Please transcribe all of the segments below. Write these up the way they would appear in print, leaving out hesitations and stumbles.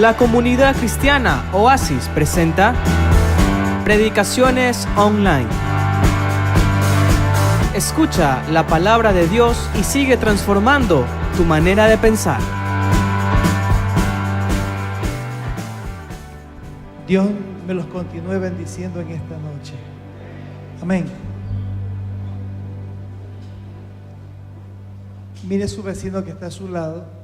La comunidad cristiana Oasis presenta Predicaciones Online. Escucha la palabra de Dios y sigue transformando tu manera de pensar. Dios me los continúe bendiciendo en esta noche. Amén. Mire a su vecino que está a su lado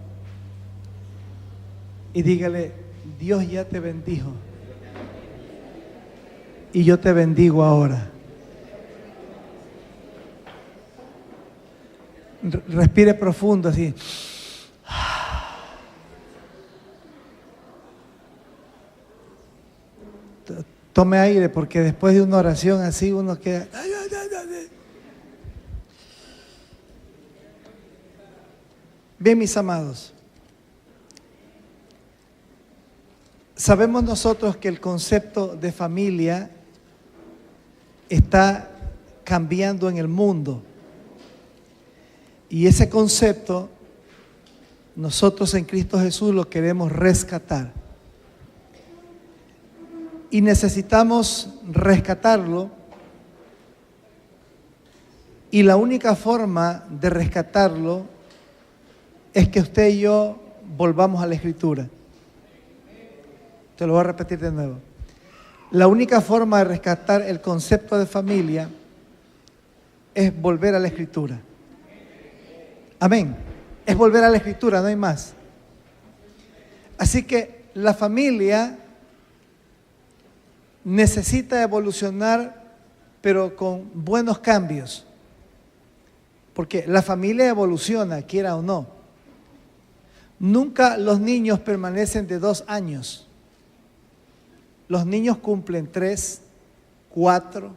y dígale: Dios ya te bendijo y yo te bendigo ahora. Respire profundo así. Tome aire, porque después de una oración así uno queda. Bien, mis amados, sabemos nosotros que el concepto de familia está cambiando en el mundo. Y ese concepto nosotros en Cristo Jesús lo queremos rescatar. Y necesitamos rescatarlo. Y la única forma de rescatarlo es que usted y yo volvamos a la Escritura. Te lo voy a repetir de nuevo. La única forma de rescatar el concepto de familia es volver a la Escritura. Amén. Es volver a la Escritura, no hay más. Así que la familia necesita evolucionar, pero con buenos cambios. Porque la familia evoluciona, quiera o no. Nunca los niños permanecen de 2 años. Los niños cumplen 3, 4,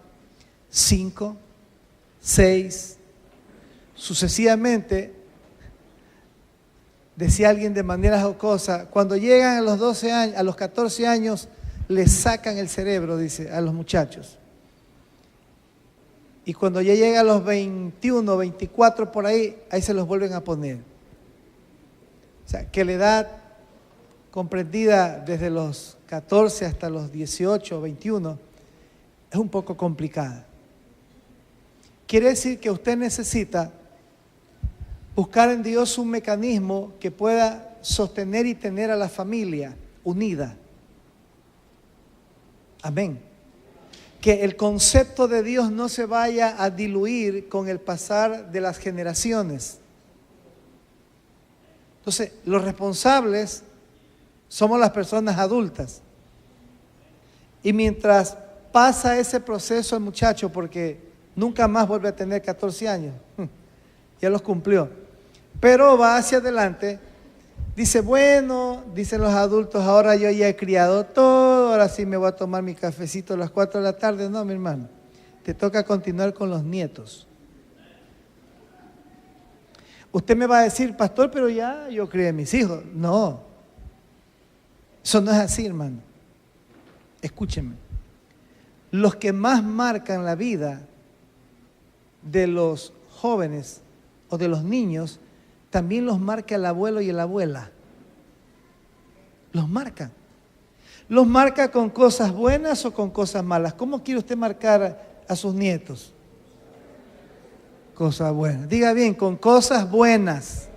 5, 6, sucesivamente. Decía alguien de manera jocosa, cuando llegan a los 12 años, a los 14 años, les sacan el cerebro, dice, a los muchachos. Y cuando ya llega a los 21, 24 por ahí se los vuelven a poner. O sea, que la edad comprendida desde los 14 hasta los 18 o 21 es un poco complicada. Quiere decir que usted necesita buscar en Dios un mecanismo que pueda sostener y tener a la familia unida. Amén. Que el concepto de Dios no se vaya a diluir con el pasar de las generaciones. Entonces, los responsables somos las personas adultas. Y mientras pasa ese proceso el muchacho, porque nunca más vuelve a tener 14 años, ya los cumplió, pero va hacia adelante, dice, bueno, dicen los adultos, ahora yo ya he criado todo, ahora sí me voy a tomar mi cafecito a las 4 de la tarde. No, mi hermano, te toca continuar con los nietos. Usted me va a decir, pastor, pero ya yo crié a mis hijos. No, eso no es así, hermano. Escúcheme. Los que más marcan la vida de los jóvenes o de los niños, también los marca el abuelo y la abuela. Los marcan. Los marca con cosas buenas o con cosas malas. ¿Cómo quiere usted marcar a sus nietos? Cosas buenas. Diga bien, con cosas buenas.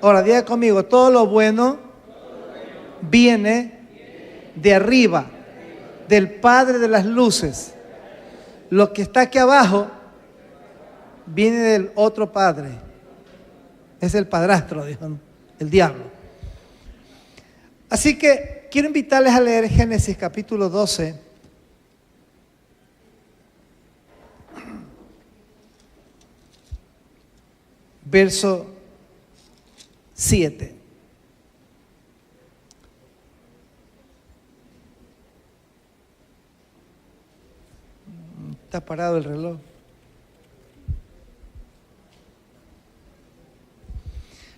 Ahora, diga conmigo, todo lo bueno viene de arriba, del Padre de las luces. Lo que está aquí abajo viene del otro padre. Es el padrastro, dijo, el diablo. Así que quiero invitarles a leer Génesis capítulo 12. Verso 7. Está parado el reloj.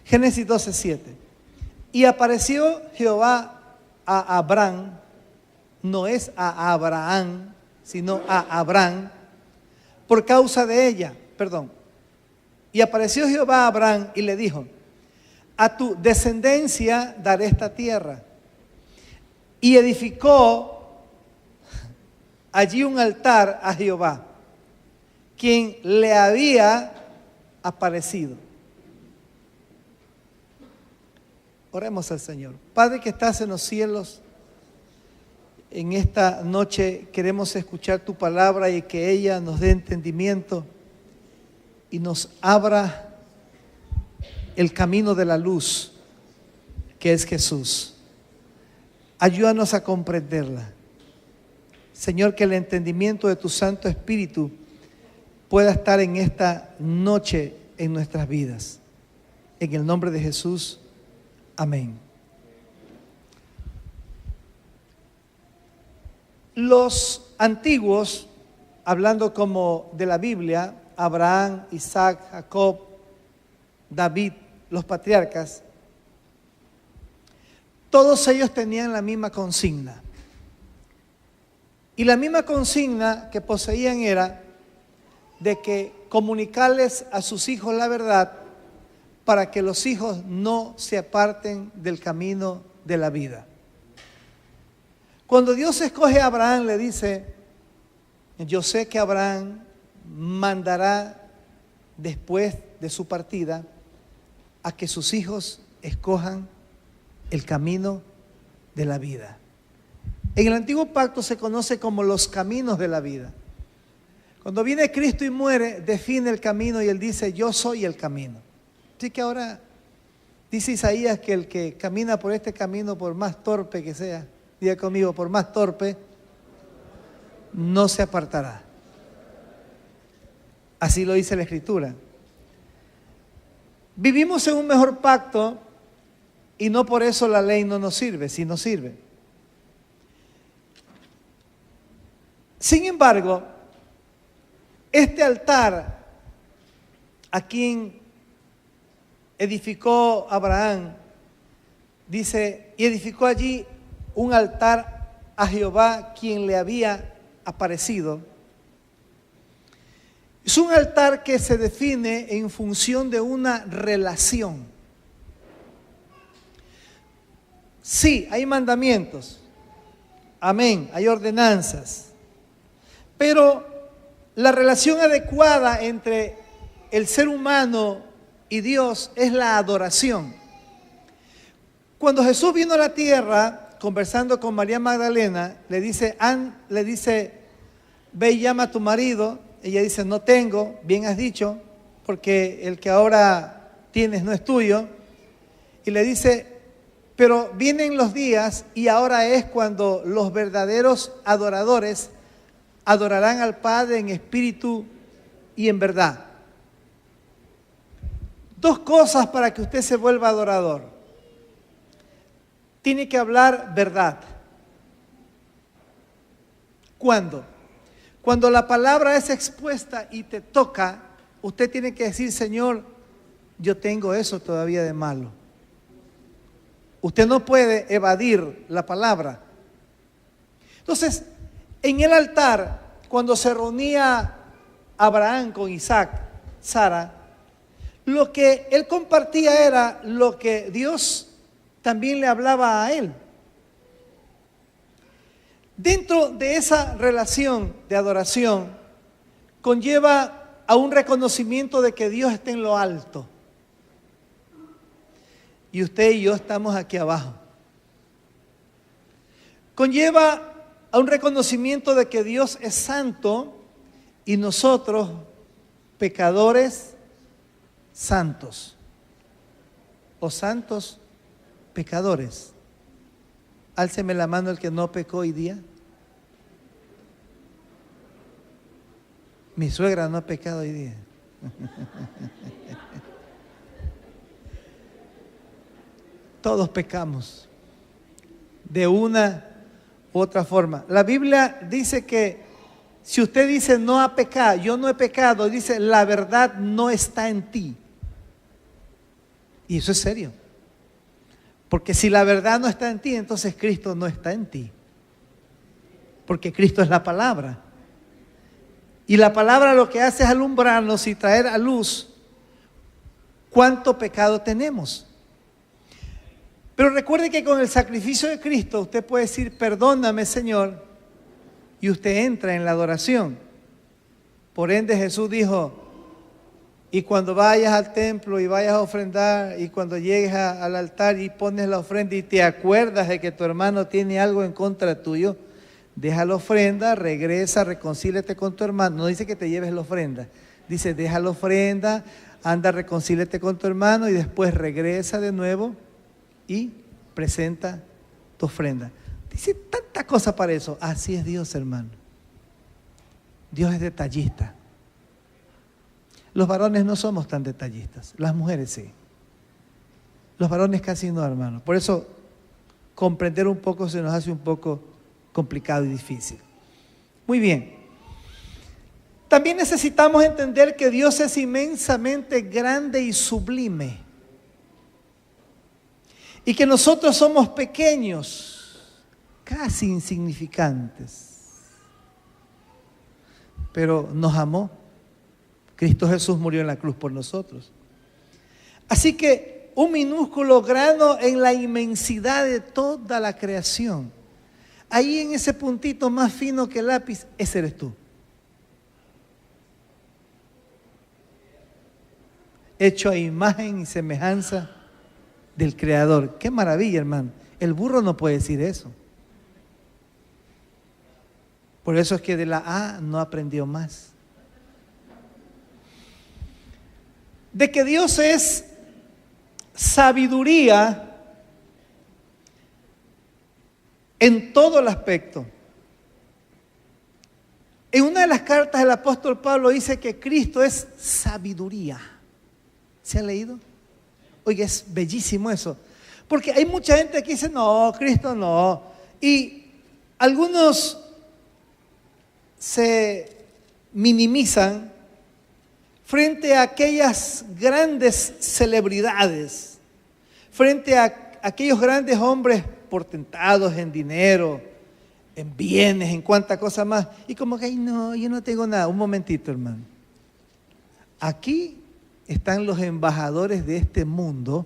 Génesis 12, 7. Y apareció Jehová a Abraham, no es a Abraham, sino a Abraham, por causa de ella, Y apareció Jehová a Abraham y le dijo: a tu descendencia daré esta tierra. y edificó allí un altar a Jehová, quien le había aparecido. Oremos al Señor. Padre que estás en los cielos, en esta noche queremos escuchar tu palabra y que ella nos dé entendimiento y nos abra el camino de la luz, que es Jesús. Ayúdanos a comprenderla. Señor, que el entendimiento de tu Santo Espíritu pueda estar en esta noche en nuestras vidas. En el nombre de Jesús, amén. Los antiguos, hablando como de la Biblia, Abraham, Isaac, Jacob, David, los patriarcas, todos ellos tenían la misma consigna. Y la misma consigna que poseían era de que comunicarles a sus hijos la verdad para que los hijos no se aparten del camino de la vida. Cuando Dios escoge a Abraham, le dice: yo sé que Abraham mandará después de su partida a que sus hijos escojan el camino de la vida. En el antiguo pacto se conoce como los caminos de la vida. Cuando viene Cristo y muere, define el camino y Él dice: yo soy el camino. Así que ahora dice Isaías que el que camina por este camino, por más torpe que sea, diga conmigo, por más torpe, no se apartará. Así lo dice la Escritura. Vivimos en un mejor pacto y no por eso la ley no nos sirve, sí nos sirve. Sin embargo, este altar a quien edificó Abraham, dice, y edificó allí un altar a Jehová quien le había aparecido. Es un altar que se define en función de una relación. Sí, hay mandamientos, amén, hay ordenanzas, pero la relación adecuada entre el ser humano y Dios es la adoración. Cuando Jesús vino a la tierra, conversando con María Magdalena, le dice, ve y llama a tu marido. Ella dice, no tengo, bien has dicho, porque el que ahora tienes no es tuyo. Y le dice, pero vienen los días y ahora es cuando los verdaderos adoradores adorarán al Padre en espíritu y en verdad. Dos cosas para que usted se vuelva adorador. Tiene que hablar verdad. ¿Cuándo? Cuando la palabra es expuesta y te toca, usted tiene que decir, Señor, yo tengo eso todavía de malo. Usted no puede evadir la palabra. Entonces, en el altar, cuando se reunía Abraham con Isaac, Sara, lo que él compartía era lo que Dios también le hablaba a él. Dentro de esa relación de adoración, conlleva a un reconocimiento de que Dios está en lo alto. Y usted y yo estamos aquí abajo. Conlleva a un reconocimiento de que Dios es santo y nosotros, pecadores santos. O santos pecadores. Álceme la mano el que no pecó hoy día. Mi suegra no ha pecado hoy día. Todos pecamos de una u otra forma. La Biblia dice que si usted dice no ha pecado, yo no he pecado, dice la verdad no está en ti. Y eso es serio. Porque si la verdad no está en ti, entonces Cristo no está en ti. Porque Cristo es la palabra. Y la palabra lo que hace es alumbrarnos y traer a luz cuánto pecado tenemos. Pero recuerde que con el sacrificio de Cristo usted puede decir, perdóname, Señor, y usted entra en la adoración. Por ende Jesús dijo, y cuando vayas al templo y vayas a ofrendar, y cuando llegues al altar y pones la ofrenda y te acuerdas de que tu hermano tiene algo en contra tuyo, deja la ofrenda, regresa, reconcíliate con tu hermano. No dice que te lleves la ofrenda, dice deja la ofrenda, anda, reconcíliate con tu hermano y después regresa de nuevo y presenta tu ofrenda. Dice tanta cosa para eso. Así es Dios, hermano. Dios es detallista. Los varones no somos tan detallistas, las mujeres sí. Los varones casi no, hermano. Por eso comprender un poco se nos hace un poco complicado y difícil. Muy bien. También necesitamos entender que Dios es inmensamente grande y sublime. Y que nosotros somos pequeños, casi insignificantes. Pero nos amó. Cristo Jesús murió en la cruz por nosotros. Así que un minúsculo grano en la inmensidad de toda la creación. Ahí en ese puntito más fino que el lápiz, ese eres tú. Hecho a imagen y semejanza del Creador. ¡Qué maravilla, hermano! El burro no puede decir eso. Por eso es que de la A no aprendió más. De que Dios es sabiduría en todo el aspecto. En una de las cartas el apóstol Pablo dice que Cristo es sabiduría. ¿Se ha leído? Oiga, es bellísimo eso. Porque hay mucha gente que dice, no, Cristo no. Y algunos se minimizan frente a aquellas grandes celebridades, frente a aquellos grandes hombres portentados en dinero, en bienes, en cuánta cosa más. Y como que, ay, no, yo no tengo nada. Un momentito, hermano. Aquí están los embajadores de este mundo.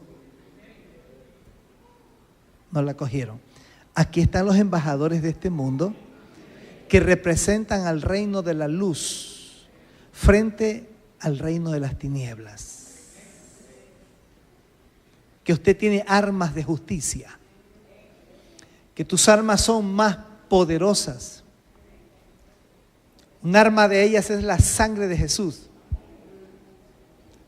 No la cogieron. Aquí están los embajadores de este mundo que representan al reino de la luz frente al reino de las tinieblas. Que usted tiene armas de justicia, que tus armas son más poderosas. Un arma de ellas es la sangre de Jesús.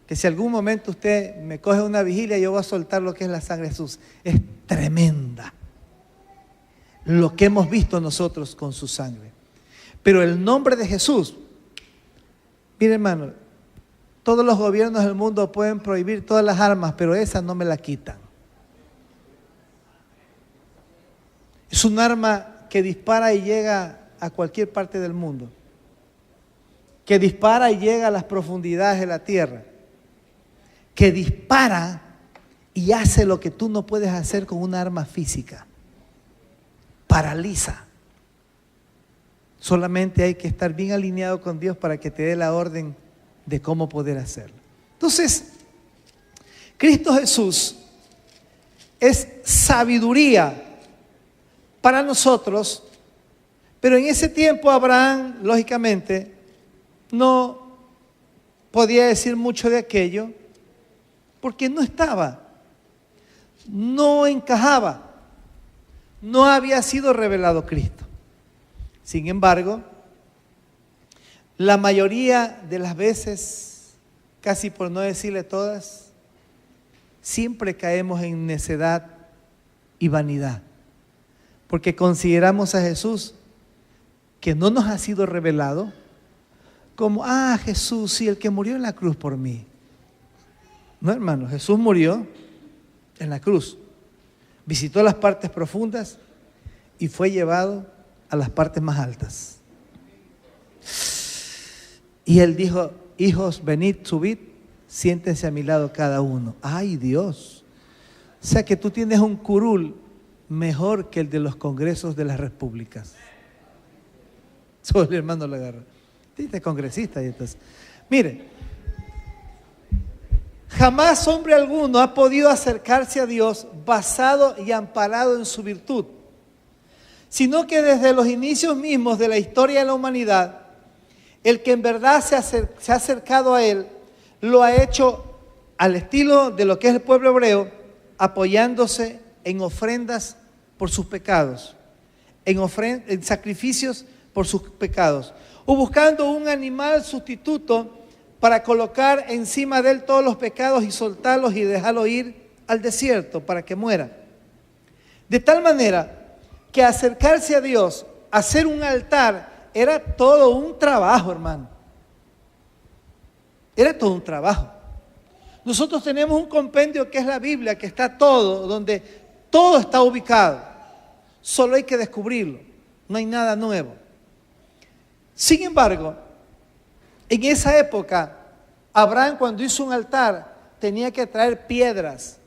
Que si algún momento usted me coge una vigilia, yo voy a soltar lo que es la sangre de Jesús. Es tremenda lo que hemos visto nosotros con su sangre. Pero el nombre de Jesús, mire, hermano, todos los gobiernos del mundo pueden prohibir todas las armas, pero esa no me la quitan. Es un arma que dispara y llega a cualquier parte del mundo. Que dispara y llega a las profundidades de la tierra. Que dispara y hace lo que tú no puedes hacer con una arma física. Paraliza. Solamente hay que estar bien alineado con Dios para que te dé la orden de cómo poder hacerlo. Entonces, Cristo Jesús es sabiduría para nosotros, pero en ese tiempo Abraham, lógicamente, no podía decir mucho de aquello, porque no estaba, no encajaba, no había sido revelado Cristo. Sin embargo, la mayoría de las veces, casi por no decirle todas, siempre caemos en necedad y vanidad, porque consideramos a Jesús que no nos ha sido revelado como, Jesús, sí, el que murió en la cruz por mí. No, hermano, Jesús murió en la cruz, visitó las partes profundas y fue llevado a las partes más altas. Y él dijo, hijos, venid, subid, siéntense a mi lado cada uno. ¡Ay, Dios! O sea que tú tienes un curul mejor que el de los congresos de las repúblicas. Solo el hermano lo agarra. Este congresista y entonces. Mire, Jamás hombre alguno ha podido acercarse a Dios basado y amparado en su virtud, sino que desde los inicios mismos de la historia de la humanidad, el que en verdad se ha acercado a Él, lo ha hecho al estilo de lo que es el pueblo hebreo, apoyándose en ofrendas por sus pecados, en sacrificios por sus pecados, o buscando un animal sustituto para colocar encima de él todos los pecados y soltarlos y dejarlo ir al desierto para que muera. De tal manera que acercarse a Dios, hacer un altar, era todo un trabajo, hermano. Era todo un trabajo. Nosotros tenemos un compendio que es la Biblia, que está todo, donde todo está ubicado. Solo hay que descubrirlo. No hay nada nuevo. Sin embargo, en esa época, Abraham cuando hizo un altar tenía que traer piedras.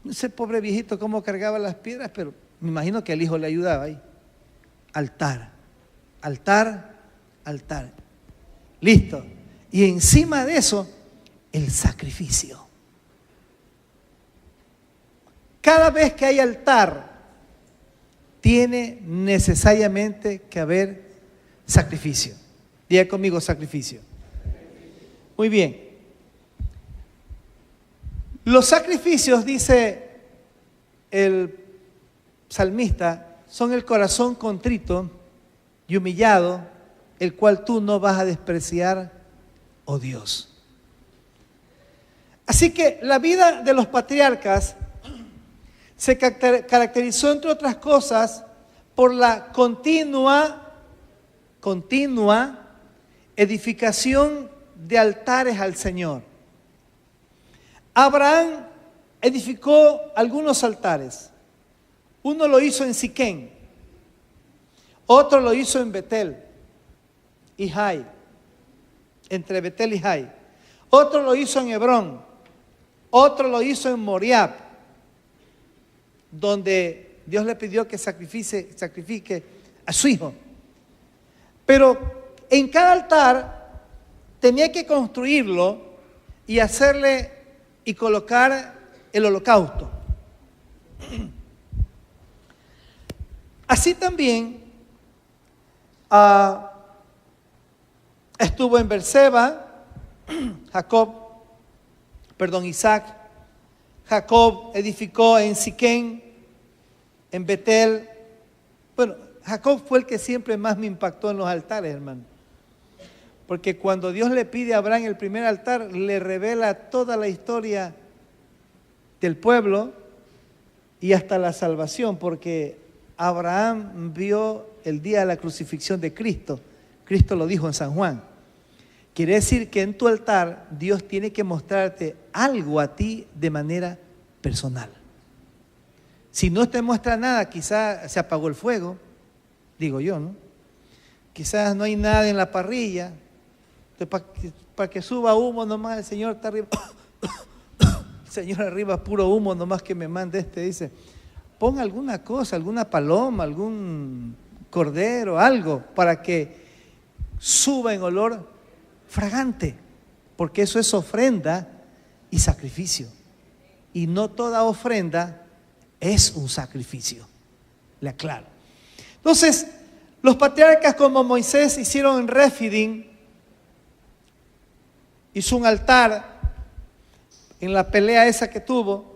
No sé, pobre viejito, cómo cargaba las piedras, pero me imagino que el hijo le ayudaba ahí. Altar, altar, altar. Listo. Y encima de eso, el sacrificio. Cada vez que hay altar, tiene necesariamente que haber sacrificio. Diga conmigo, sacrificio. Muy bien. Los sacrificios, dice el salmista, son el corazón contrito y humillado, el cual tú no vas a despreciar, oh Dios. Así que la vida de los patriarcas se caracterizó, entre otras cosas, por la continua edificación de altares al Señor. Abraham edificó algunos altares. Uno lo hizo en Siquén, otro lo hizo en Betel y Jai, entre Betel y Jai. Otro lo hizo en Hebrón, otro lo hizo en Moriab, donde Dios le pidió que sacrifique a su hijo. Pero en cada altar tenía que construirlo y hacerle y colocar el holocausto. Así también estuvo en Berseba, Isaac. Jacob edificó en Siquén, en Betel. Bueno, Jacob fue el que siempre más me impactó en los altares, hermano. Porque cuando Dios le pide a Abraham el primer altar, le revela toda la historia del pueblo y hasta la salvación, porque Abraham vio el día de la crucifixión de Cristo. Cristo lo dijo en San Juan. Quiere decir que en tu altar Dios tiene que mostrarte algo a ti de manera personal. Si no te muestra nada, quizás se apagó el fuego, digo yo, ¿no? Quizás no hay nada en la parrilla. Para que suba humo nomás, el Señor está arriba. El Señor arriba, puro humo nomás que me mande dice. Pon alguna cosa, alguna paloma, algún cordero, algo, para que suba en olor fragante, porque eso es ofrenda y sacrificio. Y no toda ofrenda es un sacrificio. Le aclaro. Entonces, los patriarcas como Moisés hicieron en Refidim, hizo un altar en la pelea esa que tuvo.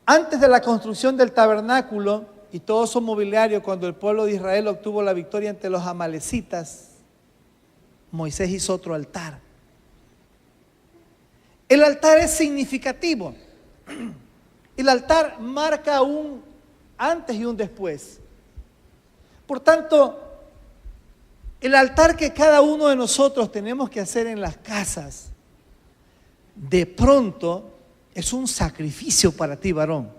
Antes de la construcción del tabernáculo y todo su mobiliario, cuando el pueblo de Israel obtuvo la victoria ante los amalecitas, Moisés hizo otro altar. El altar es significativo. El altar marca un antes y un después. Por tanto, el altar que cada uno de nosotros tenemos que hacer en las casas, de pronto es un sacrificio para ti, varón.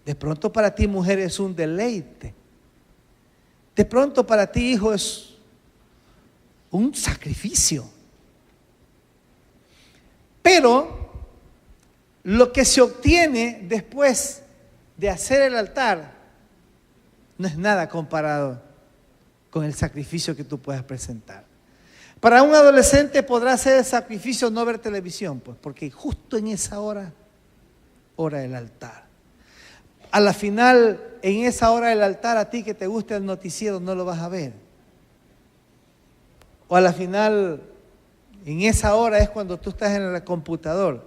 De pronto para ti, mujer, es un deleite. De pronto para ti, hijo, es un sacrificio. Pero lo que se obtiene después de hacer el altar no es nada comparado con el sacrificio que tú puedas presentar. Para un adolescente podrá ser sacrificio no ver televisión, pues, porque justo en esa hora del altar. A la final, en esa hora del altar, a ti que te gusta el noticiero no lo vas a ver. O a la final, en esa hora es cuando tú estás en el computador.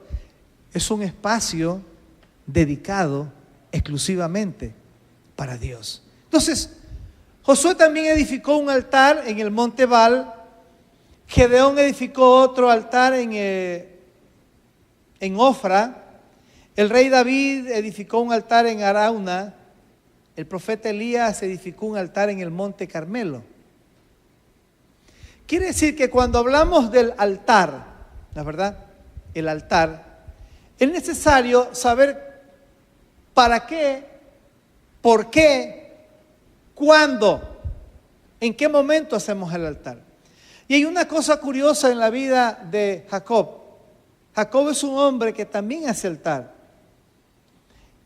Es un espacio dedicado exclusivamente para Dios. Entonces, Josué también edificó un altar en el monte Baal. Gedeón edificó otro altar en Ofra. El rey David edificó un altar en Arauna. El profeta Elías edificó un altar en el monte Carmelo. Quiere decir que cuando hablamos del altar, la verdad, el altar, es necesario saber para qué, por qué, cuándo, en qué momento hacemos el altar. Y hay una cosa curiosa en la vida de Jacob. Jacob es un hombre que también hace altar.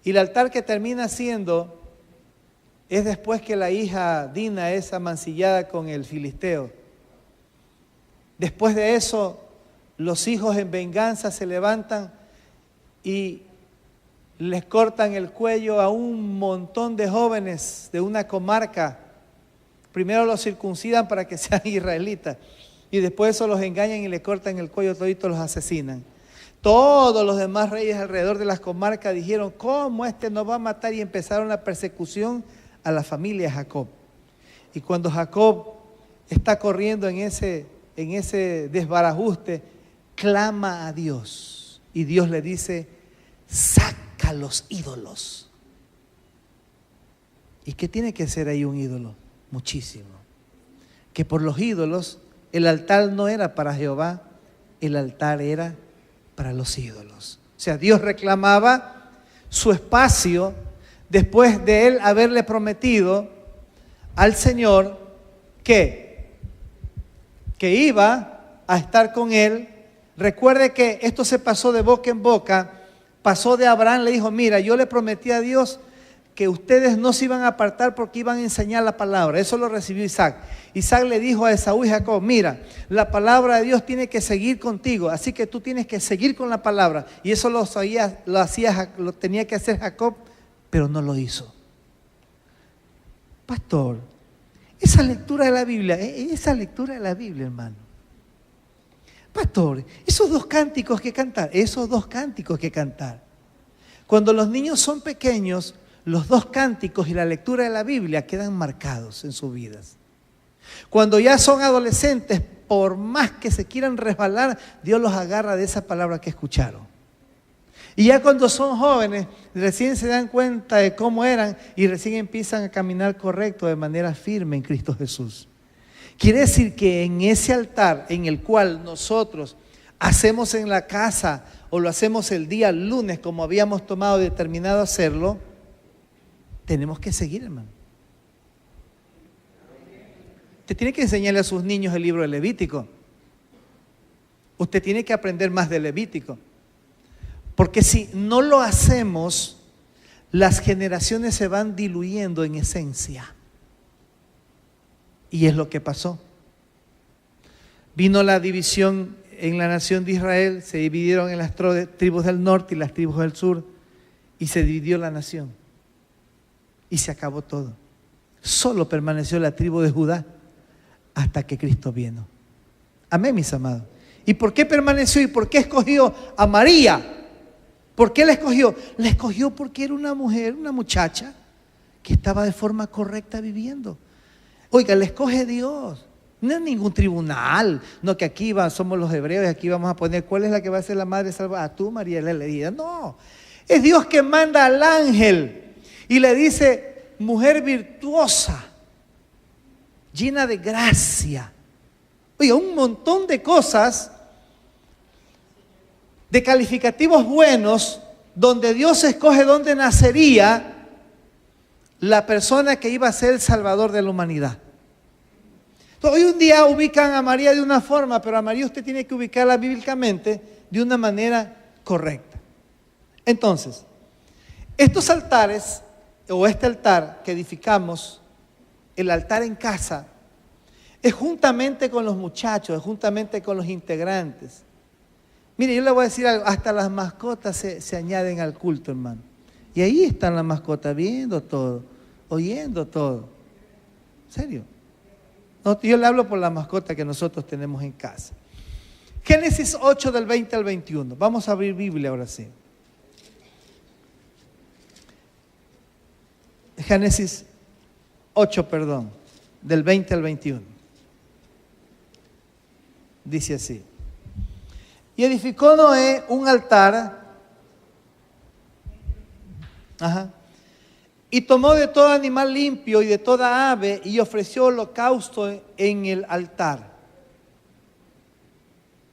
Y el altar que termina haciendo es después que la hija Dina es amancillada con el filisteo. Después de eso, los hijos en venganza se levantan y les cortan el cuello a un montón de jóvenes de una comarca. Primero los circuncidan para que sean israelitas y después eso los engañan y les cortan el cuello, toditos los asesinan. Todos los demás reyes alrededor de las comarcas dijeron, ¿cómo este nos va a matar? Y empezaron la persecución a la familia de Jacob. Y cuando Jacob está corriendo en ese desbarajuste, clama a Dios. Y Dios le dice, saca los ídolos. ¿Y qué tiene que ser ahí un ídolo? Muchísimo. Que por los ídolos, el altar no era para Jehová, el altar era para los ídolos. O sea, Dios reclamaba su espacio después de él haberle prometido al Señor que iba a estar con él. Recuerde que esto se pasó de boca en boca. Pasó de Abraham, le dijo, mira, yo le prometí a Dios que ustedes no se iban a apartar porque iban a enseñar la palabra. Eso lo recibió Isaac. Isaac le dijo a Esaú y Jacob, mira, la palabra de Dios tiene que seguir contigo, así que tú tienes que seguir con la palabra. Y eso lo tenía que hacer Jacob, pero no lo hizo. Pastor, esa lectura de la Biblia, hermano. Pastor, esos dos cánticos que cantar. Cuando los niños son pequeños, los dos cánticos y la lectura de la Biblia quedan marcados en sus vidas. Cuando ya son adolescentes, por más que se quieran resbalar, Dios los agarra de esa palabra que escucharon. Y ya cuando son jóvenes, recién se dan cuenta de cómo eran y recién empiezan a caminar correcto de manera firme en Cristo Jesús. Quiere decir que en ese altar en el cual nosotros hacemos en la casa o lo hacemos el día lunes como habíamos tomado determinado hacerlo, tenemos que seguir, hermano. Usted tiene que enseñarle a sus niños el libro de Levítico. Usted tiene que aprender más de Levítico. Porque si no lo hacemos, las generaciones se van diluyendo en esencia. Y es lo que pasó. Vino la división en la nación de Israel, se dividieron en las tribus del norte y las tribus del sur, y se dividió la nación. Y se acabó todo. Solo permaneció la tribu de Judá hasta que Cristo vino. Amén, mis amados. ¿Y por qué permaneció y por qué escogió a María? ¿Por qué la escogió? La escogió porque era una mujer, una muchacha que estaba de forma correcta viviendo. Oiga, la escoge Dios. No es ningún tribunal. No, que aquí somos los hebreos y aquí vamos a poner ¿cuál es la que va a ser la madre salvada? Tú, María, la elegida. No, es Dios que manda al ángel y le dice, mujer virtuosa, llena de gracia. Oiga, un montón de cosas, de calificativos buenos, donde Dios escoge dónde nacería la persona que iba a ser el salvador de la humanidad. Entonces, hoy un día ubican a María de una forma, pero a María usted tiene que ubicarla bíblicamente de una manera correcta. Entonces, estos altares, o este altar que edificamos, el altar en casa, es juntamente con los muchachos, es juntamente con los integrantes. Mire, yo le voy a decir algo, hasta las mascotas se añaden al culto, hermano. Y ahí están las mascotas viendo todo, oyendo todo. ¿En serio? No, yo le hablo por la mascota que nosotros tenemos en casa. Génesis 8 del 20 al 21. Vamos a abrir Biblia ahora sí. Génesis 8, perdón, del 20 al 21. Dice así. Y edificó Noé un altar. Y tomó de todo animal limpio y de toda ave y ofreció holocausto en el altar.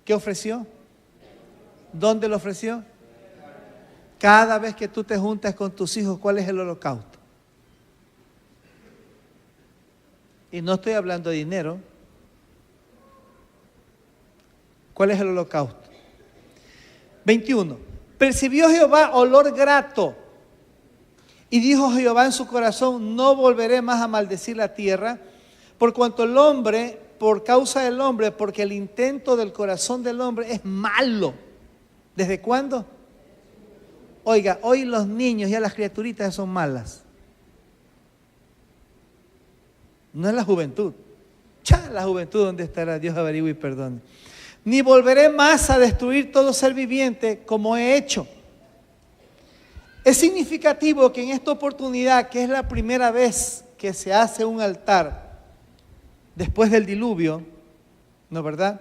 ¿Qué ofreció? ¿Dónde lo ofreció? Cada vez que tú te juntas con tus hijos, ¿cuál es el holocausto? Y no estoy hablando de dinero. ¿Cuál es el holocausto? 21. Percibió Jehová olor grato. Y dijo Jehová en su corazón, no volveré más a maldecir la tierra, por cuanto el hombre, por causa del hombre, porque el intento del corazón del hombre es malo. ¿Desde cuándo? Oiga, hoy los niños y las criaturitas son malas. No es la juventud. La juventud, ¿dónde estará? Dios averigüe y perdone. Ni volveré más a destruir todo ser viviente como he hecho. Es significativo que en esta oportunidad, que es la primera vez que se hace un altar después del diluvio, ¿no es verdad?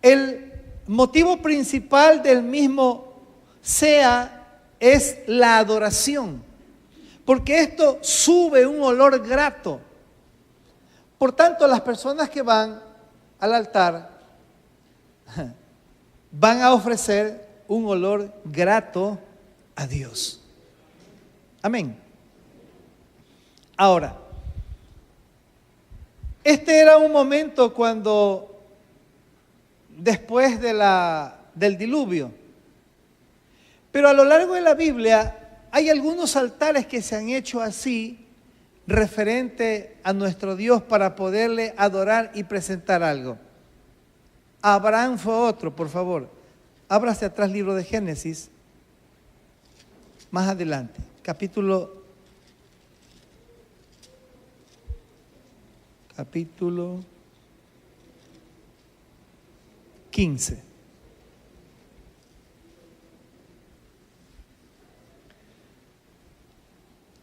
El motivo principal del mismo es la adoración, porque esto sube un olor grato. Por tanto, las personas que van al altar van a ofrecer un olor grato a Dios. Amén. Ahora, este era un momento cuando, después del diluvio, pero a lo largo de la Biblia hay algunos altares que se han hecho así, referente a nuestro Dios para poderle adorar y presentar algo. Abraham fue otro, por favor. Ábrase atrás libro de Génesis. Más adelante, capítulo 15.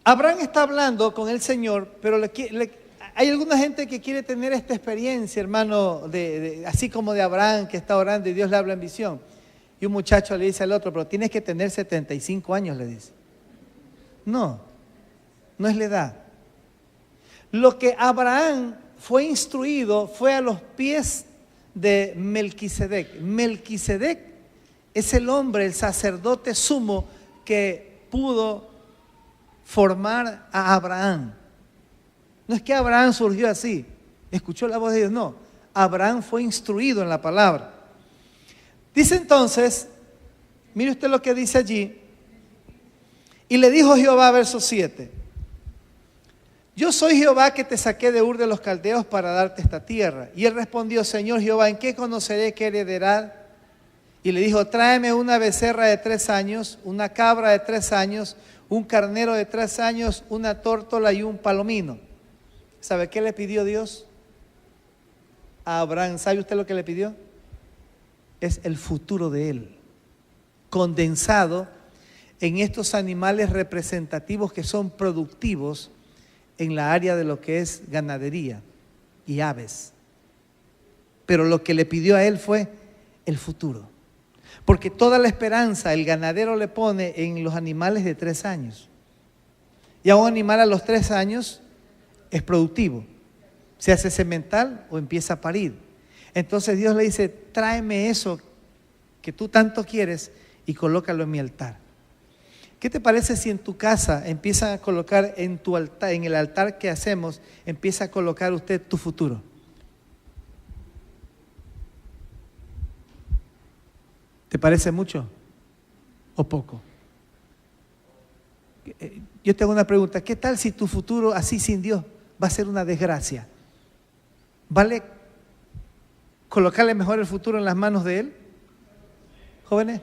Abraham está hablando con el Señor, pero hay alguna gente que quiere tener esta experiencia, hermano, así como de Abraham, que está orando y Dios le habla en visión. Y un muchacho le dice al otro, pero tienes que tener 75 años, le dice. No es la edad. Lo que Abraham fue instruido fue a los pies de Melquisedec. Melquisedec es el hombre, el sacerdote sumo que pudo formar a Abraham. No es que Abraham surgió así, escuchó la voz de Dios, no. Abraham fue instruido en la palabra. Dice entonces, mire usted lo que dice allí, y le dijo Jehová, verso 7, yo soy Jehová que te saqué de Ur de los Caldeos para darte esta tierra. Y él respondió, Señor Jehová, ¿en qué conoceré que heredará? Y le dijo, tráeme una becerra de 3 años, una cabra de 3 años, un carnero de 3 años, una tórtola y un palomino. ¿Sabe qué le pidió Dios a Abraham? ¿Sabe usted lo que le pidió? Es el futuro de él, condensado en estos animales representativos que son productivos en la área de lo que es ganadería y aves. Pero lo que le pidió a él fue el futuro. Porque toda la esperanza el ganadero le pone en los animales de 3 años. Y a un animal a los 3 años es productivo. Se hace semental o empieza a parir. Entonces Dios le dice, tráeme eso que tú tanto quieres y colócalo en mi altar. ¿Qué te parece si en tu casa empiezan a colocar en tu altar, en el altar que hacemos, empieza a colocar usted tu futuro? ¿Te parece mucho o poco? Yo te hago una pregunta, ¿qué tal si tu futuro así sin Dios va a ser una desgracia? ¿Vale colocarle mejor el futuro en las manos de Él? ¿Jóvenes?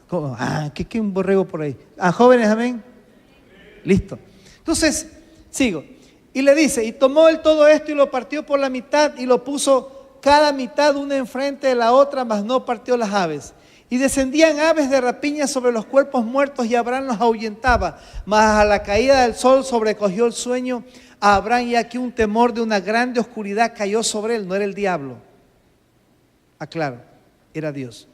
¿Cómo? ¿Qué un borrego por ahí? ¿Jóvenes, amén? Listo. Entonces, sigo. Y le dice, y tomó él todo esto y lo partió por la mitad y lo puso cada mitad una enfrente de la otra, mas no partió las aves. Y descendían aves de rapiña sobre los cuerpos muertos y Abraham los ahuyentaba. Mas a la caída del sol sobrecogió el sueño a Abraham y aquí un temor de una grande oscuridad cayó sobre él. No era el diablo. Aclaro, era Dios.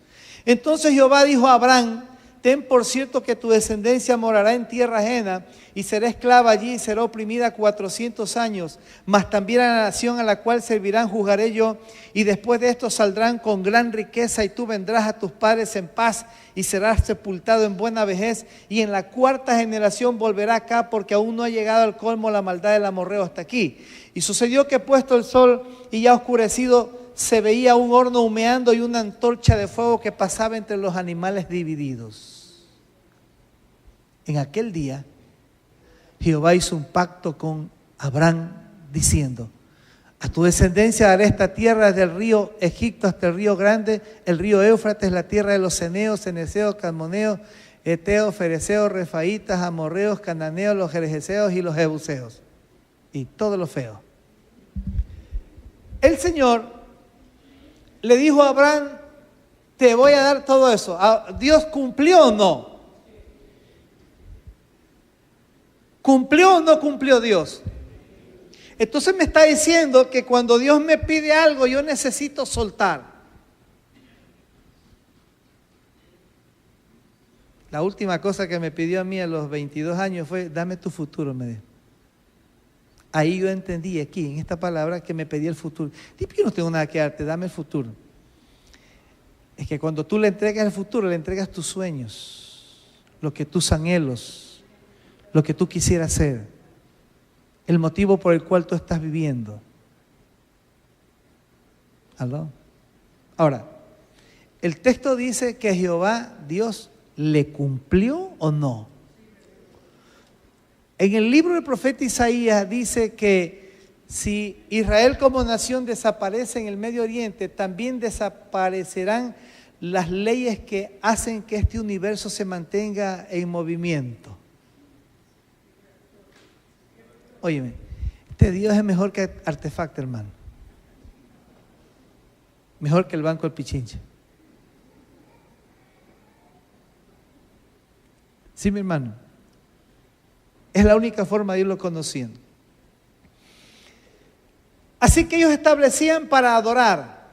Entonces Jehová dijo a Abraham, ten por cierto que tu descendencia morará en tierra ajena y será esclava allí y será oprimida 400 años, mas también a la nación a la cual servirán juzgaré yo, y después de esto saldrán con gran riqueza y tú vendrás a tus padres en paz y serás sepultado en buena vejez, y en la cuarta generación volverá acá porque aún no ha llegado al colmo la maldad del amorreo hasta aquí. Y sucedió que puesto el sol y ya oscurecido, se veía un horno humeando y una antorcha de fuego que pasaba entre los animales divididos. En aquel día, Jehová hizo un pacto con Abraham diciendo, a tu descendencia daré esta tierra desde el río Egipto hasta el río grande, el río Éufrates, la tierra de los ceneos, ceneseos, calmoneos, eteos, fereceos, refaitas, amorreos, cananeos, los gergeseos y los jebuseos. Y todo lo feo. El Señor le dijo a Abraham, te voy a dar todo eso. ¿Dios cumplió o no? ¿Cumplió o no cumplió Dios? Entonces me está diciendo que cuando Dios me pide algo, yo necesito soltar. La última cosa que me pidió a mí a los 22 años fue, dame tu futuro, me dijo. Ahí yo entendí aquí, en esta palabra, que me pedía el futuro. Dime, yo no tengo nada que darte, dame el futuro. Es que cuando tú le entregas el futuro, le entregas tus sueños, lo que tus anhelos, lo que tú quisieras ser, el motivo por el cual tú estás viviendo. ¿Aló? Ahora, el texto dice que Jehová, Dios, ¿le cumplió o no? En el libro del profeta Isaías dice que si Israel como nación desaparece en el Medio Oriente, también desaparecerán las leyes que hacen que este universo se mantenga en movimiento. Óyeme, este Dios es mejor que Artefacto, hermano. Mejor que el Banco del Pichinche. Sí, mi hermano. Es la única forma de irlo conociendo. Así que ellos establecían para adorar,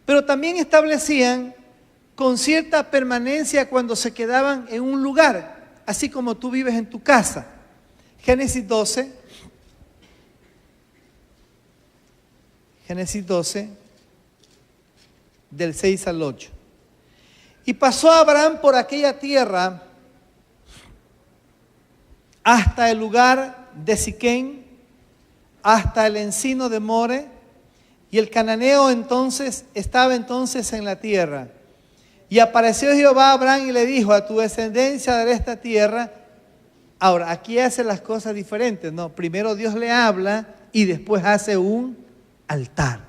pero también establecían con cierta permanencia cuando se quedaban en un lugar, así como tú vives en tu casa. Génesis 12, del 6 al 8. Y pasó Abraham por aquella tierra hasta el lugar de Siquén, hasta el encino de More, y el cananeo estaba entonces en la tierra. Y apareció Jehová a Abraham y le dijo, a tu descendencia daré esta tierra. Ahora, aquí hace las cosas diferentes, ¿no? Primero Dios le habla y después hace un altar.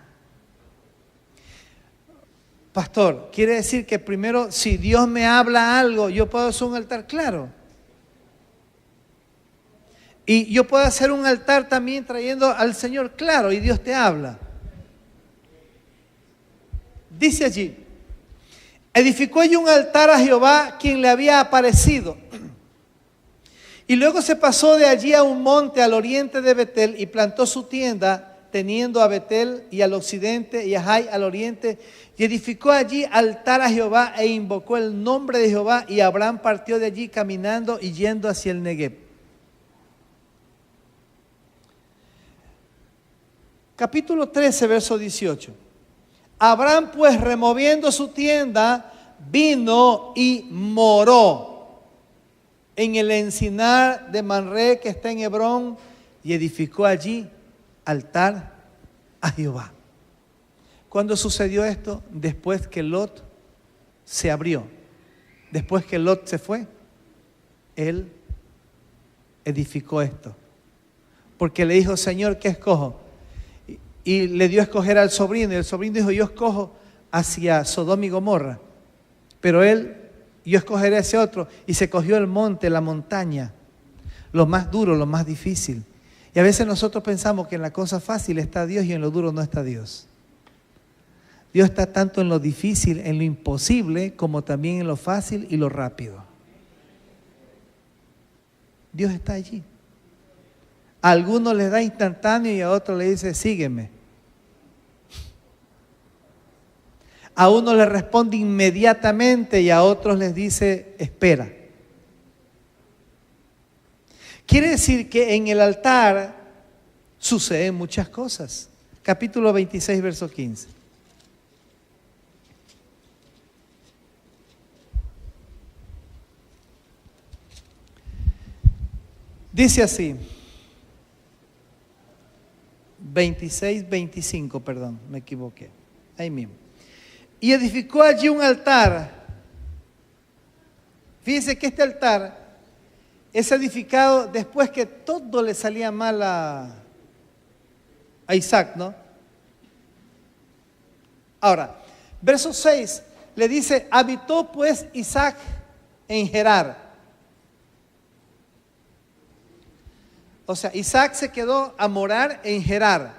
Pastor, quiere decir que primero, si Dios me habla algo, yo puedo hacer un altar, claro. Y yo puedo hacer un altar también trayendo al Señor, claro, y Dios te habla. Dice allí, edificó allí un altar a Jehová, quien le había aparecido. Y luego se pasó de allí a un monte al oriente de Betel y plantó su tienda, teniendo a Betel y al occidente y a Jai al oriente, y edificó allí altar a Jehová e invocó el nombre de Jehová, y Abraham partió de allí caminando y yendo hacia el Negev. Capítulo 13, verso 18. Abraham pues removiendo su tienda, vino y moró en el encinar de Manré que está en Hebrón y edificó allí altar a Jehová. ¿Cuándo sucedió esto? Después que Lot se abrió. Después que Lot se fue, él edificó esto. Porque le dijo, Señor, ¿qué escojo? y le dio a escoger al sobrino, y el sobrino dijo, yo escojo hacia Sodoma y Gomorra, pero yo escogeré ese otro, y se cogió el monte, la montaña, lo más duro, lo más difícil. Y a veces nosotros pensamos que en la cosa fácil está Dios y en lo duro no está Dios. Dios está tanto en lo difícil, en lo imposible, como también en lo fácil y lo rápido. Dios está allí. A algunos les da instantáneo y a otros le dice, sígueme. A unos les responde inmediatamente y a otros les dice, espera. Quiere decir que en el altar suceden muchas cosas. Capítulo 26, verso 15. Dice así, 26, 25, perdón, me equivoqué, ahí mismo. Y edificó allí un altar. Fíjense que este altar es edificado después que todo le salía mal a Isaac, ¿no? Ahora, verso 6 le dice, habitó pues Isaac en Gerar. O sea, Isaac se quedó a morar en Gerar.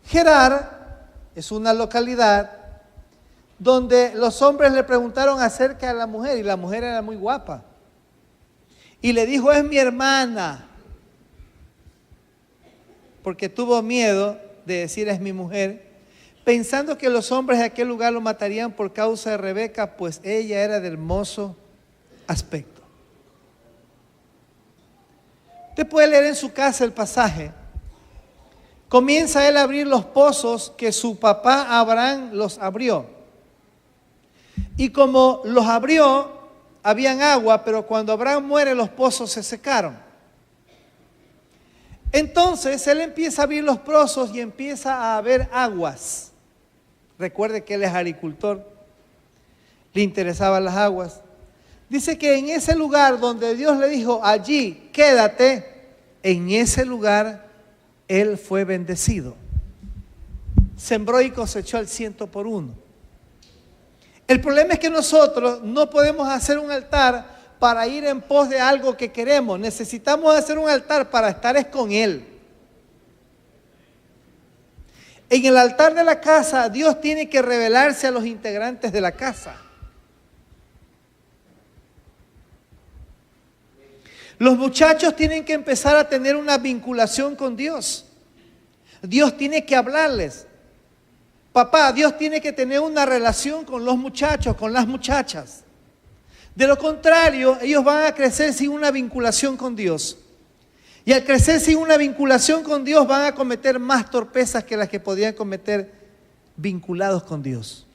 Gerar es una localidad donde los hombres le preguntaron acerca de la mujer y la mujer era muy guapa. Y le dijo, es mi hermana, porque tuvo miedo de decir es mi mujer, pensando que los hombres de aquel lugar lo matarían por causa de Rebeca, pues ella era de hermoso aspecto. Usted puede leer en su casa el pasaje. Comienza él a abrir los pozos que su papá Abraham los abrió. Y como los abrió, habían agua, pero cuando Abraham muere los pozos se secaron. Entonces él empieza a abrir los pozos y empieza a haber aguas. Recuerde que él es agricultor, le interesaban las aguas. Dice que en ese lugar donde Dios le dijo, allí quédate, en ese lugar él fue bendecido. Sembró y cosechó al 100%. El problema es que nosotros no podemos hacer un altar para ir en pos de algo que queremos. Necesitamos hacer un altar para estar con Él. En el altar de la casa, Dios tiene que revelarse a los integrantes de la casa. Los muchachos tienen que empezar a tener una vinculación con Dios. Dios tiene que hablarles. Papá, Dios tiene que tener una relación con los muchachos, con las muchachas. De lo contrario, ellos van a crecer sin una vinculación con Dios. Y al crecer sin una vinculación con Dios, van a cometer más torpezas que las que podían cometer vinculados con Dios.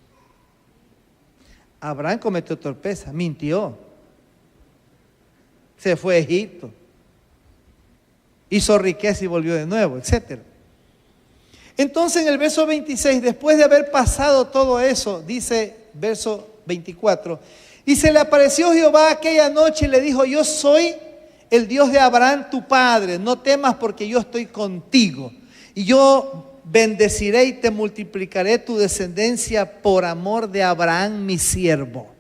Abraham cometió torpeza, mintió. Se fue a Egipto. Hizo riqueza y volvió de nuevo, etc. Entonces en el verso 26, después de haber pasado todo eso, dice verso 24, y se le apareció Jehová aquella noche y le dijo, yo soy el Dios de Abraham tu padre, no temas porque yo estoy contigo. Y yo bendeciré y te multiplicaré tu descendencia por amor de Abraham mi siervo.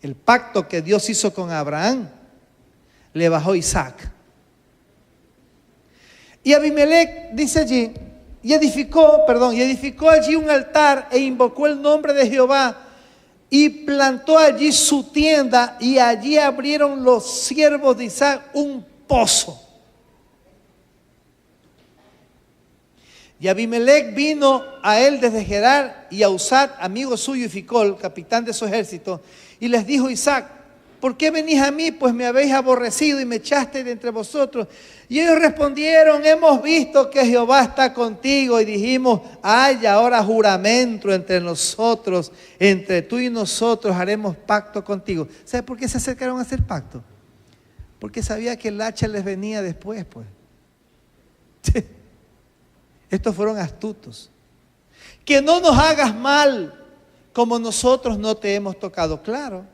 El pacto que Dios hizo con Abraham, le bajó Isaac. Y Abimelech, dice allí, y edificó allí un altar e invocó el nombre de Jehová y plantó allí su tienda y allí abrieron los siervos de Isaac un pozo. Y Abimelech vino a él desde Gerar y a Usat, amigo suyo, y Ficol, capitán de su ejército, y les dijo Isaac, ¿por qué venís a mí? Pues me habéis aborrecido y me echasteis de entre vosotros. Y ellos respondieron, hemos visto que Jehová está contigo. Y dijimos, haya ahora juramento entre nosotros, entre tú y nosotros haremos pacto contigo. ¿Sabes por qué se acercaron a hacer pacto? Porque sabía que el hacha les venía después, pues. Estos fueron astutos. Que no nos hagas mal como nosotros no te hemos tocado, claro.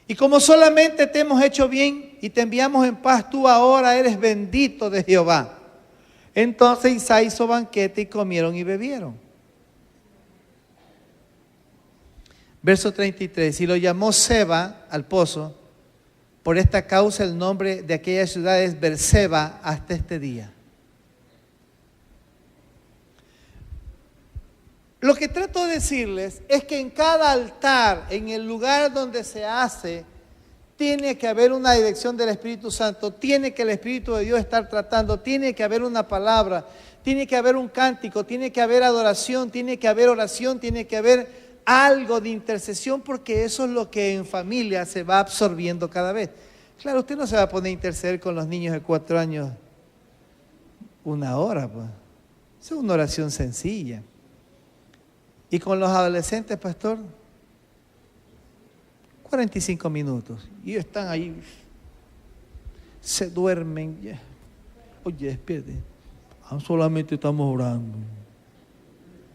Y como solamente te hemos hecho bien y te enviamos en paz, tú ahora eres bendito de Jehová. Entonces Isaac hizo banquete y comieron y bebieron. Verso 33, y lo llamó Seba al pozo. Por esta causa el nombre de aquella ciudad es Berseba hasta este día. Lo que trato de decirles es que en cada altar, en el lugar donde se hace, tiene que haber una dirección del Espíritu Santo, tiene que el Espíritu de Dios estar tratando, tiene que haber una palabra, tiene que haber un cántico, tiene que haber adoración, tiene que haber oración, tiene que haber algo de intercesión, porque eso es lo que en familia se va absorbiendo cada vez. Claro, usted no se va a poner a interceder con los niños de 4 años 1 hora, pues. Eso es una oración sencilla. Y con los adolescentes, pastor, 45 minutos. Y están ahí, se duermen. Yeah. Oye, despierte. Solamente estamos orando.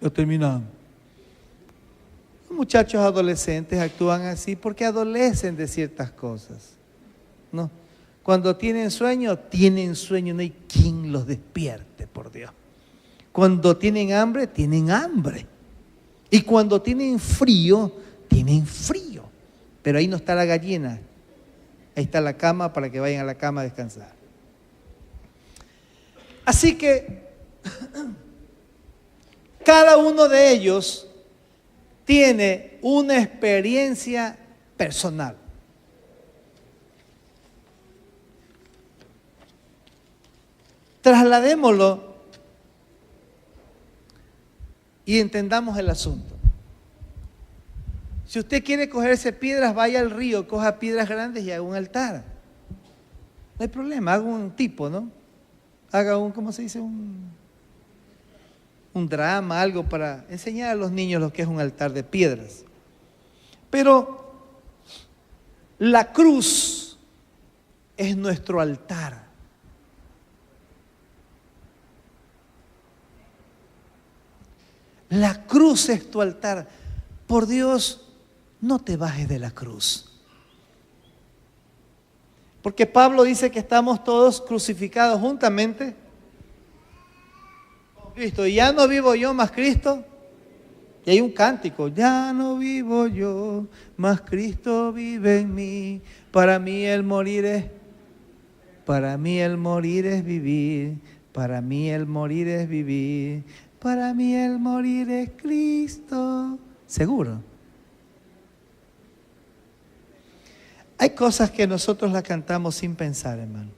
Ya terminamos. Los muchachos adolescentes actúan así porque adolecen de ciertas cosas. ¿No? Cuando tienen sueño, no hay quien los despierte, por Dios. Cuando tienen hambre, tienen hambre. Y cuando tienen frío, tienen frío. Pero ahí no está la gallina. Ahí está la cama para que vayan a la cama a descansar. Así que cada uno de ellos tiene una experiencia personal. Trasladémoslo y entendamos el asunto. Si usted quiere cogerse piedras, vaya al río, coja piedras grandes y haga un altar. No hay problema, haga un tipo, ¿no? Haga un, ¿cómo se dice? Un drama, algo para enseñar a los niños lo que es un altar de piedras. Pero la cruz es nuestro altar. La cruz es tu altar. Por Dios, no te bajes de la cruz. Porque Pablo dice que estamos todos crucificados juntamente con Cristo. Y ya no vivo yo, más Cristo. Y hay un cántico. Ya no vivo yo, más Cristo vive en mí. Para mí el morir es vivir. Para mí el morir es vivir. Para mí el morir es Cristo. ¿Seguro? Hay cosas que nosotros las cantamos sin pensar, hermano.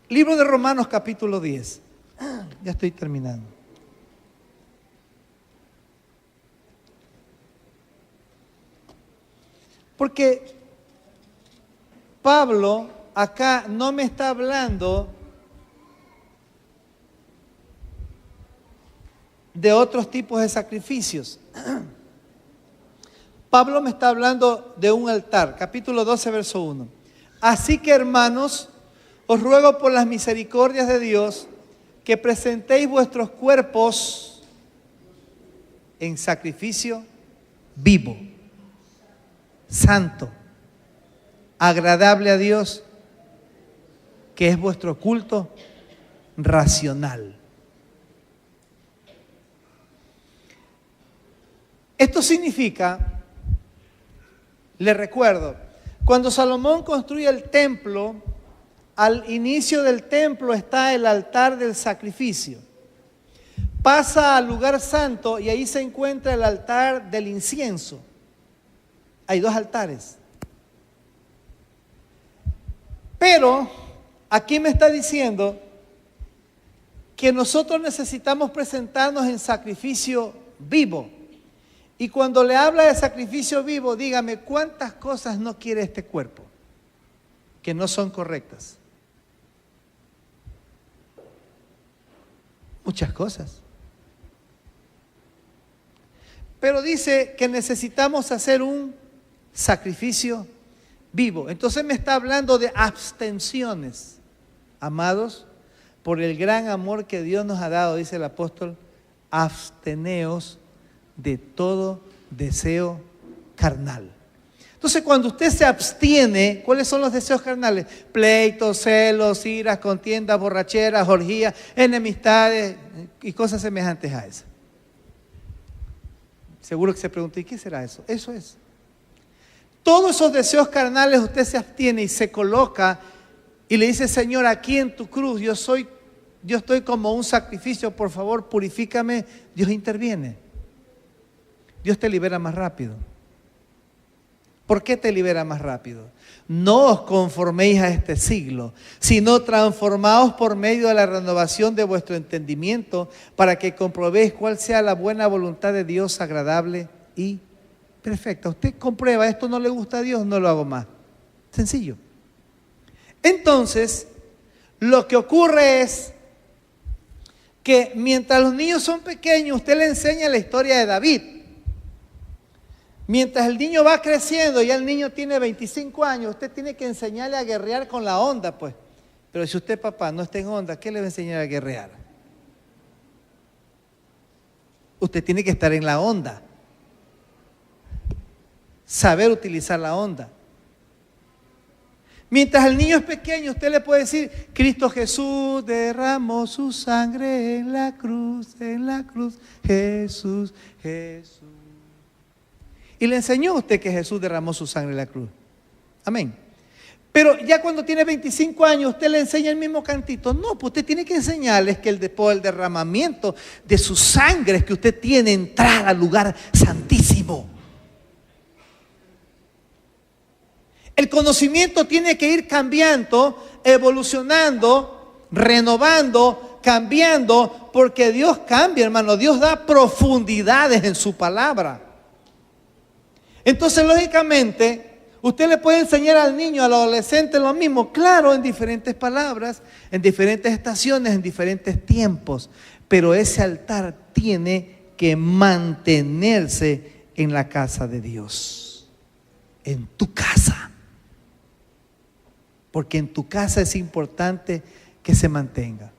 Libro de Romanos, capítulo 10. Ya estoy terminando. Porque Pablo acá no me está hablando de otros tipos de sacrificios. Pablo me está hablando de un altar, capítulo 12, verso 1. Así que, hermanos, os ruego por las misericordias de Dios que presentéis vuestros cuerpos en sacrificio vivo, santo, agradable a Dios, que es vuestro culto racional. Esto significa, le recuerdo, cuando Salomón construye el templo, al inicio del templo está el altar del sacrificio. Pasa al lugar santo y ahí se encuentra el altar del incienso. Hay 2 altares. Pero aquí me está diciendo que nosotros necesitamos presentarnos en sacrificio vivo. Y cuando le habla de sacrificio vivo, dígame, ¿cuántas cosas no quiere este cuerpo que no son correctas? Muchas cosas. Pero dice que necesitamos hacer un sacrificio vivo. Entonces me está hablando de abstenciones. Amados, por el gran amor que Dios nos ha dado, dice el apóstol, absteneos de todo deseo carnal. Entonces, cuando usted se abstiene, ¿cuáles son los deseos carnales? Pleitos, celos, iras, contiendas, borracheras, orgías, enemistades y cosas semejantes a esas. Seguro que se pregunta, ¿y qué será eso? Eso es. Todos esos deseos carnales usted se abstiene y se coloca y le dice, Señor, aquí en tu cruz yo estoy como un sacrificio, por favor, purifícame. Dios interviene. Dios te libera más rápido. ¿Por qué te libera más rápido? No os conforméis a este siglo, sino transformaos por medio de la renovación de vuestro entendimiento, para que comprobéis cuál sea la buena voluntad de Dios, agradable y perfecta. Usted comprueba, esto no le gusta a Dios, no lo hago más. Sencillo. Entonces, lo que ocurre es que mientras los niños son pequeños, usted le enseña la historia de David. Mientras el niño va creciendo, ya el niño tiene 25 años, usted tiene que enseñarle a guerrear con la onda, pues. Pero si usted, papá, no está en onda, ¿qué le va a enseñar a guerrear? Usted tiene que estar en la onda. Saber utilizar la onda. Mientras el niño es pequeño, usted le puede decir, Cristo Jesús derramó su sangre en la cruz, Jesús, Jesús. Y le enseñó a usted que Jesús derramó su sangre en la cruz. Amén. Pero ya cuando tiene 25 años, usted le enseña el mismo cantito. No, pues usted tiene que enseñarles que por el derramamiento de su sangre es que usted tiene entrada al lugar santísimo. El conocimiento tiene que ir cambiando, evolucionando, renovando, cambiando, porque Dios cambia, hermano. Dios da profundidades en su palabra. Entonces, lógicamente, usted le puede enseñar al niño, al adolescente lo mismo, claro, en diferentes palabras, en diferentes estaciones, en diferentes tiempos, pero ese altar tiene que mantenerse en la casa de Dios, en tu casa, porque en tu casa es importante que se mantenga.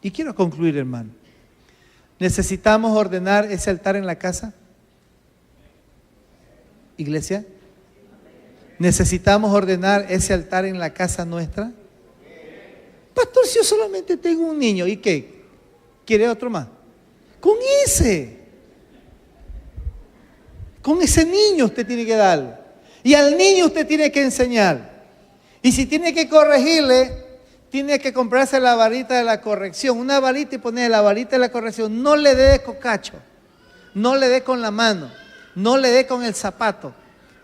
Y quiero concluir, hermano. ¿Necesitamos ordenar ese altar en la casa? Iglesia, ¿necesitamos ordenar ese altar en la casa nuestra? Pastor, si yo solamente tengo un niño, ¿y qué? ¿Quiere otro más? Con ese niño usted tiene que darle. Y al niño usted tiene que enseñar. Y si tiene que corregirle, tiene que comprarse la varita de la corrección. Una varita y ponerle la varita de la corrección. No le dé de cocacho, no le dé con la mano, no le dé con el zapato,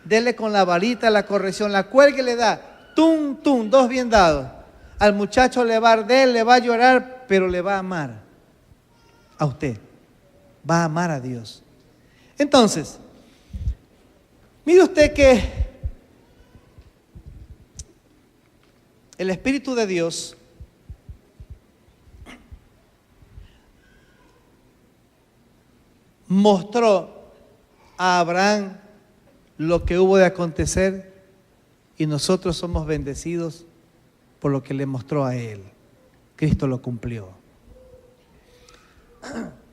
dele con la varita, la corrección, la cuelgue y le da, tum, tum, dos bien dados. Al muchacho le va a arder, le va a llorar, pero le va a amar a usted, va a amar a Dios. Entonces, mire usted que el Espíritu de Dios mostró a Abraham lo que hubo de acontecer y nosotros somos bendecidos por lo que le mostró a él. Cristo lo cumplió.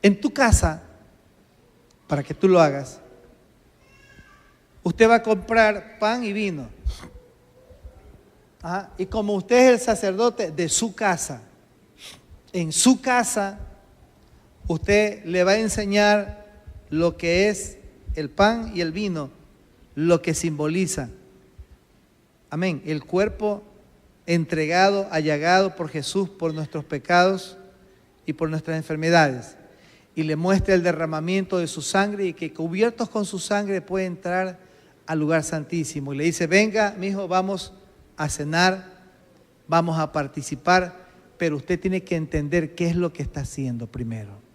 En tu casa, para que tú lo hagas, usted va a comprar pan y vino. Y como usted es el sacerdote de su casa, en su casa, usted le va a enseñar lo que es el pan y el vino, lo que simboliza, amén, el cuerpo entregado, allagado por Jesús por nuestros pecados y por nuestras enfermedades. Y le muestra el derramamiento de su sangre y que cubiertos con su sangre puede entrar al lugar santísimo. Y le dice, venga, mi hijo, vamos a cenar, vamos a participar, pero usted tiene que entender qué es lo que está haciendo primero.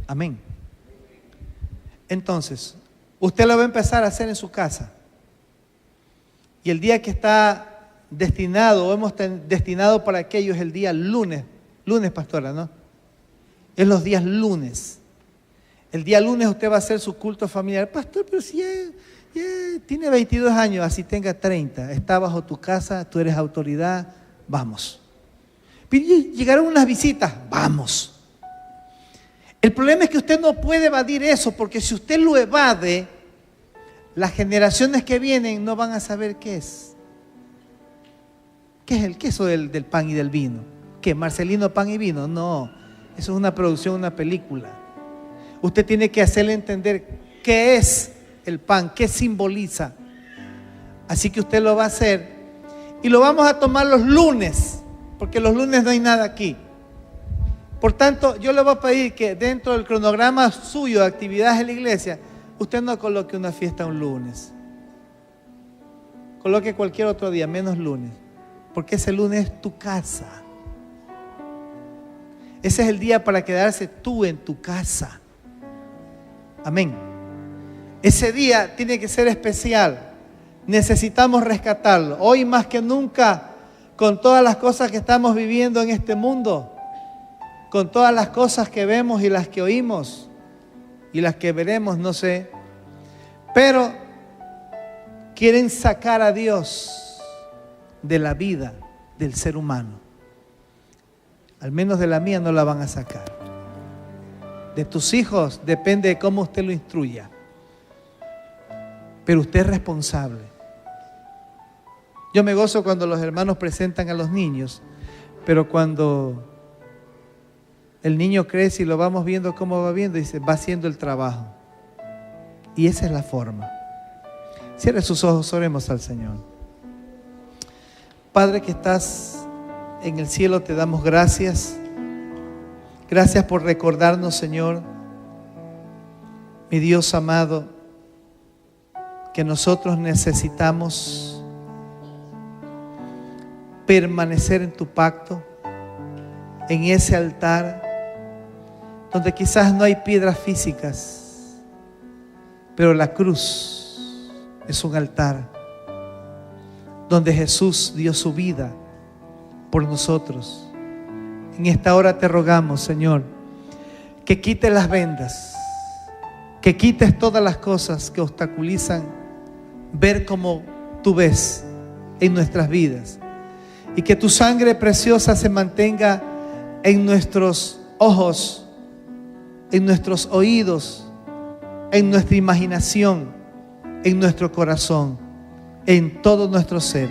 Amén. Entonces, usted lo va a empezar a hacer en su casa. Y el día que está destinado, o hemos destinado para aquello, es el día lunes, pastora, ¿no? Es los días lunes. El día lunes usted va a hacer su culto familiar. Pastor, pero si ya tiene 22 años, así tenga 30, está bajo tu casa, tú eres autoridad, vamos. Llegaron unas visitas, vamos. El problema es que usted no puede evadir eso, porque si usted lo evade, las generaciones que vienen no van a saber qué es. ¿Qué es el queso del pan y del vino? ¿Qué? ¿Marcelino pan y vino? No, eso es una producción, una película. Usted tiene que hacerle entender qué es el pan, qué simboliza. Así que usted lo va a hacer y lo vamos a tomar los lunes, porque los lunes no hay nada aquí. Por tanto, yo le voy a pedir que dentro del cronograma suyo de actividades en la iglesia, usted no coloque una fiesta un lunes. Coloque cualquier otro día, menos lunes. Porque ese lunes es tu casa. Ese es el día para quedarse tú en tu casa. Amén. Ese día tiene que ser especial. Necesitamos rescatarlo. Hoy más que nunca, con todas las cosas que estamos viviendo en este mundo, con todas las cosas que vemos y las que oímos y las que veremos, no sé, pero quieren sacar a Dios de la vida del ser humano. Al menos de la mía no la van a sacar. De tus hijos depende de cómo usted lo instruya. Pero usted es responsable. Yo me gozo cuando los hermanos presentan a los niños, pero cuando el niño crece y lo vamos viendo cómo va viendo, dice, va haciendo el trabajo. Y esa es la forma. Cierre sus ojos, oremos al Señor. Padre que estás en el cielo, te damos gracias. Gracias por recordarnos, Señor, mi Dios amado, que nosotros necesitamos permanecer en tu pacto, en ese altar donde quizás no hay piedras físicas, pero la cruz es un altar donde Jesús dio su vida por nosotros. En esta hora te rogamos, Señor, que quites las vendas, que quites todas las cosas que obstaculizan ver como tú ves en nuestras vidas, y que tu sangre preciosa se mantenga en nuestros ojos, en nuestros oídos, en nuestra imaginación, en nuestro corazón, en todo nuestro ser,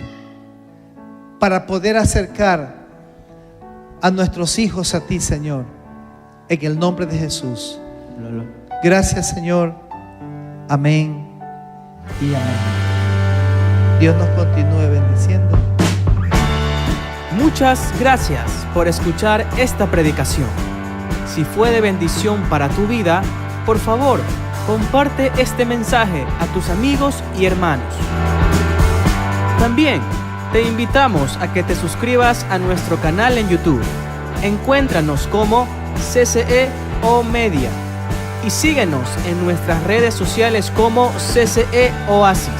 para poder acercar a nuestros hijos a ti, Señor, en el nombre de Jesús. Gracias, Señor. Amén y amén. Dios nos continúe bendiciendo. Muchas gracias por escuchar esta predicación. Si fue de bendición para tu vida, por favor, comparte este mensaje a tus amigos y hermanos. También te invitamos a que te suscribas a nuestro canal en YouTube. Encuéntranos como CCE O Media y síguenos en nuestras redes sociales como CCE Oasis.